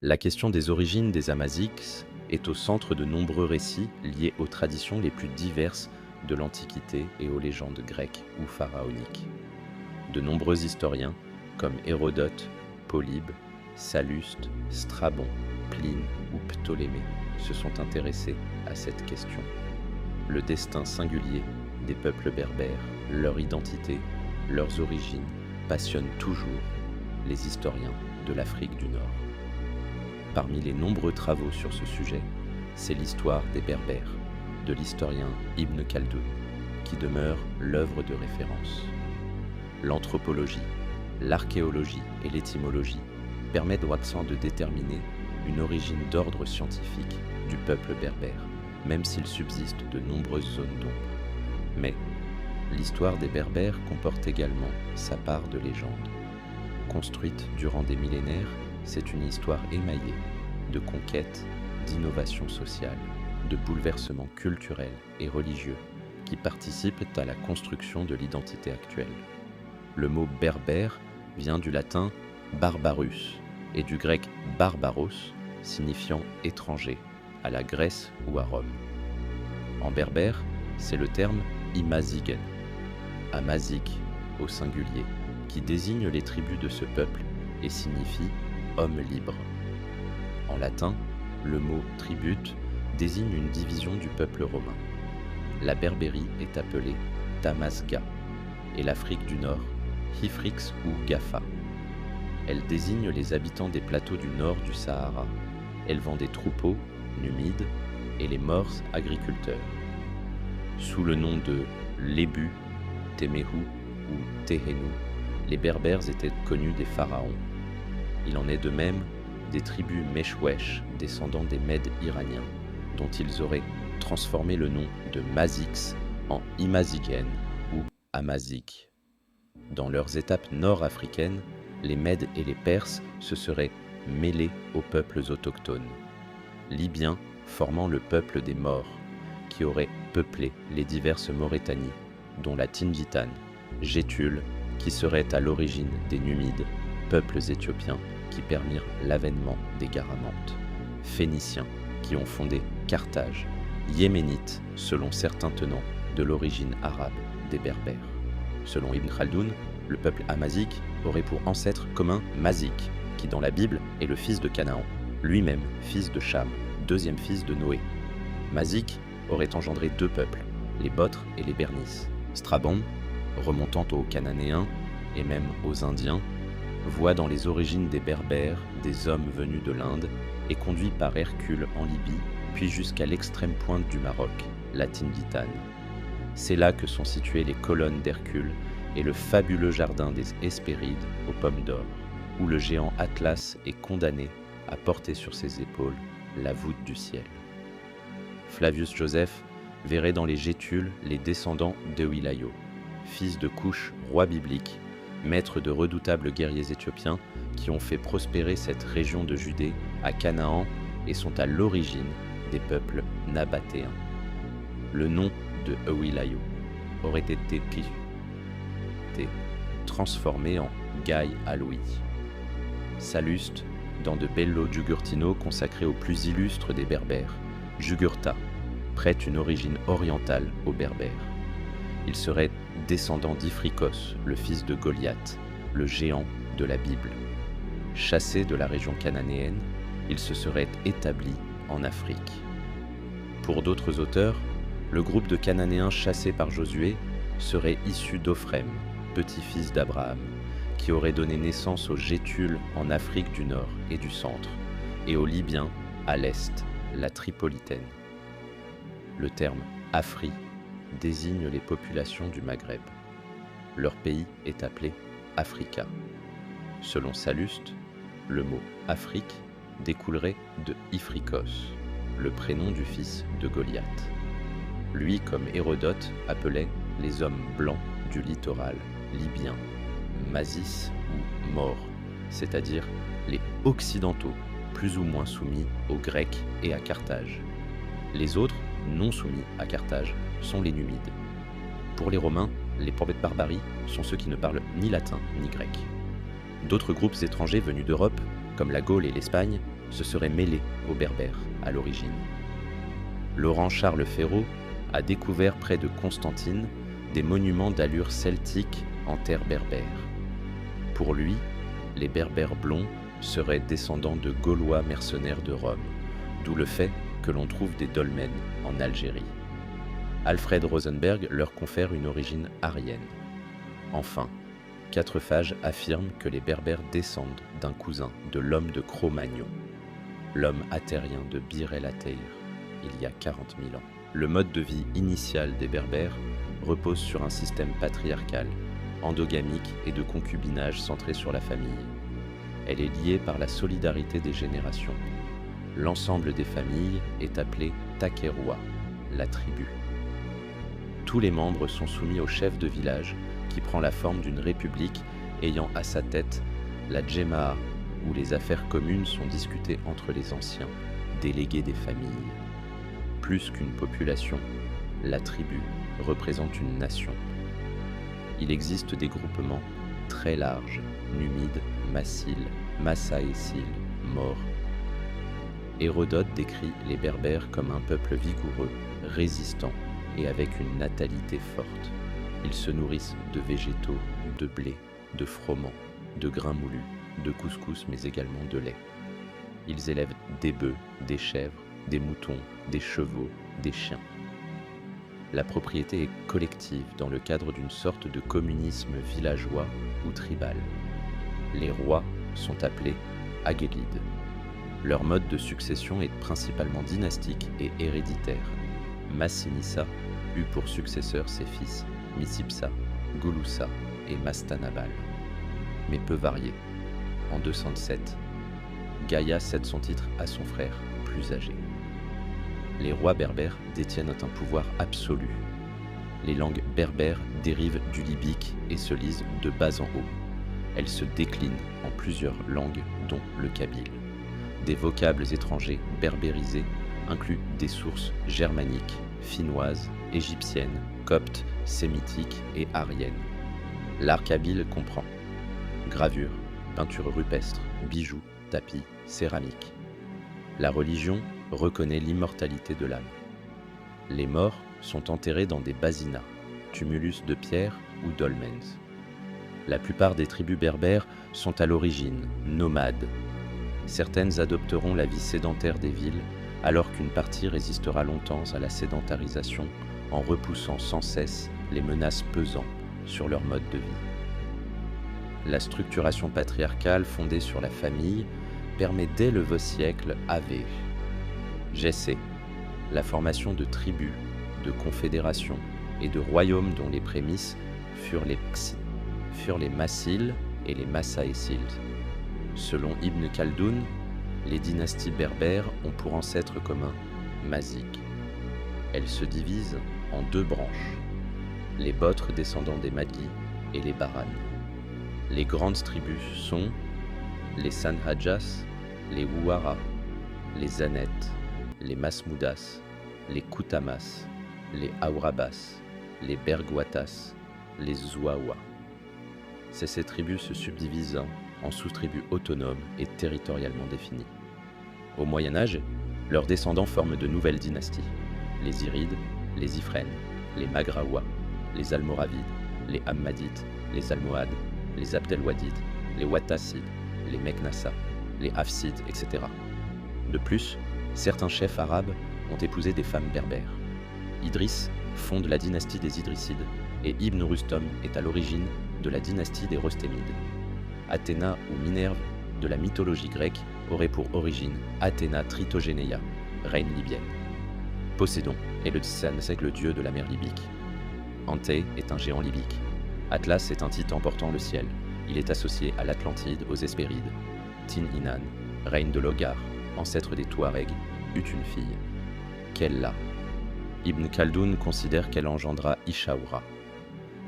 La question des origines des Amazigh est au centre de nombreux récits liés aux traditions les plus diverses de l'Antiquité et aux légendes grecques ou pharaoniques. De nombreux historiens, comme Hérodote, Polybe, Salluste, Strabon, Pline ou Ptolémée, se sont intéressés à cette question. Le destin singulier des peuples berbères, leur identité, leurs origines passionnent toujours les historiens de l'Afrique du Nord. Parmi les nombreux travaux sur ce sujet, c'est l'histoire des Berbères, de l'historien Ibn Khaldoun, qui demeure l'œuvre de référence. L'anthropologie, l'archéologie et l'étymologie permettent droitement de déterminer une origine d'ordre scientifique du peuple berbère, même s'il subsiste de nombreuses zones d'ombre. Mais l'histoire des Berbères comporte également sa part de légende. Construite durant des millénaires, c'est une histoire émaillée de conquêtes, d'innovations sociales, de bouleversements culturels et religieux qui participent à la construction de l'identité actuelle. Le mot berbère vient du latin barbarus et du grec barbaros, signifiant étranger, à la Grèce ou à Rome. En berbère, c'est le terme Imazigen, Amazigh au singulier, qui désigne les tribus de ce peuple et signifie homme libre. En latin, le mot tribute désigne une division du peuple romain. La Berbérie est appelée Tamazgha et l'Afrique du Nord, Hifrix ou Gafa. Elle désigne les habitants des plateaux du nord du Sahara, élevant des troupeaux, numides, et les Morses agriculteurs. Sous le nom de Lébu, Téméhou ou Téhénou, les Berbères étaient connus des pharaons. Il en est de même des tribus Meshwesh, descendants des Mèdes iraniens, dont ils auraient transformé le nom de Mazighs en Imazigen ou Amazigh. Dans leurs étapes nord-africaines, les Mèdes et les Perses se seraient mêlés aux peuples autochtones, libyens formant le peuple des Maures, qui aurait peuplé les diverses Maurétanies, dont la Tingitane, Gétule, qui serait à l'origine des Numides, peuples éthiopiens qui permirent l'avènement des Garamantes, Phéniciens qui ont fondé Carthage, Yéménites selon certains tenants de l'origine arabe des Berbères. Selon Ibn Khaldoun, le peuple amazigh aurait pour ancêtre commun Mazik, qui dans la Bible est le fils de Canaan, lui-même fils de Cham, deuxième fils de Noé. Mazik aurait engendré deux peuples, les Botres et les Bernices. Strabon, remontant aux Cananéens et même aux Indiens, voit dans les origines des Berbères des hommes venus de l'Inde et conduits par Hercule en Libye, puis jusqu'à l'extrême pointe du Maroc, la Tingitane. C'est là que sont situées les colonnes d'Hercule et le fabuleux jardin des Hespérides aux pommes d'or, où le géant Atlas est condamné à porter sur ses épaules la voûte du ciel. Flavius Joseph verrait dans les Gétules les descendants d'Euilaïo, fils de Couche, roi biblique, maître de redoutables guerriers éthiopiens qui ont fait prospérer cette région de Judée à Canaan et sont à l'origine des peuples nabatéens. Le nom de Euilaïo aurait été transformé en Gai Aloui. Salluste, dans de Bello Jugurthino consacré au plus illustre des Berbères, Jugurtha, prête une origine orientale aux Berbères. Il serait descendant d'Iphricos, le fils de Goliath, le géant de la Bible. Chassé de la région cananéenne, il se serait établi en Afrique. Pour d'autres auteurs, le groupe de Cananéens chassés par Josué serait issu d'Ophrem, petit-fils d'Abraham, qui aurait donné naissance aux Gétules en Afrique du Nord et du Centre, et aux Libyens à l'Est, la Tripolitaine. Le terme « Afri » désigne les populations du Maghreb. Leur pays est appelé Africa. Selon Salluste, le mot « Afrique » découlerait de Iphricos, le prénom du fils de Goliath. Lui, comme Hérodote, appelait les hommes blancs du littoral libyen Mazis ou Maures, c'est-à-dire les occidentaux, plus ou moins soumis aux Grecs et à Carthage. Les autres, non soumis à Carthage, sont les Numides. Pour les Romains, les prophètes de barbarie sont ceux qui ne parlent ni latin ni grec. D'autres groupes étrangers venus d'Europe, comme la Gaule et l'Espagne, se serait mêlé aux Berbères à l'origine. Laurent Charles Ferraud a découvert près de Constantine des monuments d'allure celtique en terre berbère. Pour lui, les Berbères blonds seraient descendants de Gaulois mercenaires de Rome, d'où le fait que l'on trouve des dolmens en Algérie. Alfred Rosenberg leur confère une origine aryenne. Enfin, Quatrefages affirme que les Berbères descendent d'un cousin de l'homme de Cro-Magnon, l'homme attérien de Bir el Ateir, il y a 40 000 ans. Le mode de vie initial des Berbères repose sur un système patriarcal, endogamique et de concubinage centré sur la famille. Elle est liée par la solidarité des générations. L'ensemble des familles est appelé Takeroa, la tribu. Tous les membres sont soumis au chef de village qui prend la forme d'une république ayant à sa tête la Djema'a, où les affaires communes sont discutées entre les anciens, délégués des familles. Plus qu'une population, la tribu représente une nation. Il existe des groupements très larges, Numides, Massiles, Massaéciles, Maures. Hérodote décrit les Berbères comme un peuple vigoureux, résistant et avec une natalité forte. Ils se nourrissent de végétaux, de blé, de froment, de grains moulus, de couscous mais également de lait. Ils élèvent des bœufs, des chèvres, des moutons, des chevaux, des chiens. La propriété est collective dans le cadre d'une sorte de communisme villageois ou tribal. Les rois sont appelés Agélides. Leur mode de succession est principalement dynastique et héréditaire. Massinissa eut pour successeurs ses fils Micipsa, Gulussa et Mastanabal, mais peu variés. En 207, Gaïa cède son titre à son frère, plus âgé. Les rois berbères détiennent un pouvoir absolu. Les langues berbères dérivent du libyque et se lisent de bas en haut. Elles se déclinent en plusieurs langues, dont le kabyle. Des vocables étrangers berbérisés incluent des sources germaniques, finnoises, égyptiennes, coptes, sémitiques et aryennes. L'art kabyle comprend gravure, peinture rupestre, bijoux, tapis, céramique. La religion reconnaît l'immortalité de l'âme. Les morts sont enterrés dans des basinas, tumulus de pierre ou dolmens. La plupart des tribus berbères sont à l'origine nomades. Certaines adopteront la vie sédentaire des villes, alors qu'une partie résistera longtemps à la sédentarisation en repoussant sans cesse les menaces pesant sur leur mode de vie. La structuration patriarcale fondée sur la famille permet dès le Vieux siècle AV. Jessé, la formation de tribus, de confédérations et de royaumes dont les prémices furent les Massiles et les Massaéciles. Selon Ibn Khaldoun, les dynasties berbères ont pour ancêtre commun Mazik. Elles se divisent en deux branches, les Botres descendants des Madlis et les Baranes. Les grandes tribus sont les Sanhajas, les Ouara, les Anettes, les Masmoudas, les Koutamas, les Aurabas, les Bergwatas, les Zouawa. Ces tribus se subdivisent en sous-tribus autonomes et territorialement définies. Au Moyen Âge, leurs descendants forment de nouvelles dynasties, les Irides, les Ifrènes, les Maghraouas, les Almoravides, les Hammadites, les Almohades, les Abdelwadides, les Wattassides, les Meknassa, les Hafsides, etc. De plus, certains chefs arabes ont épousé des femmes berbères. Idriss fonde la dynastie des Idrissides et Ibn Rustom est à l'origine de la dynastie des Rostémides. Athéna ou Minerve de la mythologie grecque aurait pour origine Athéna Tritogénéia, reine libyenne. Poséidon est le dieu de la mer libyque. Anté est un géant libyque. Atlas est un titan portant le ciel. Il est associé à l'Atlantide, aux Hespérides. Tin Inan, reine de Logar, ancêtre des Touaregs, eut une fille, Kella. Ibn Khaldoun considère qu'elle engendra Ishaoura.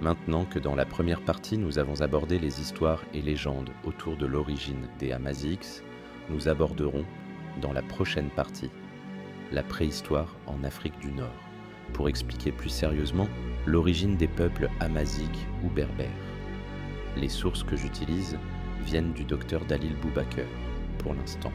Maintenant que dans la première partie nous avons abordé les histoires et légendes autour de l'origine des Amaziques, nous aborderons, dans la prochaine partie, la préhistoire en Afrique du Nord, pour expliquer plus sérieusement l'origine des peuples amaziques ou berbères. Les sources que j'utilise viennent du docteur Dalil Boubaker, pour l'instant.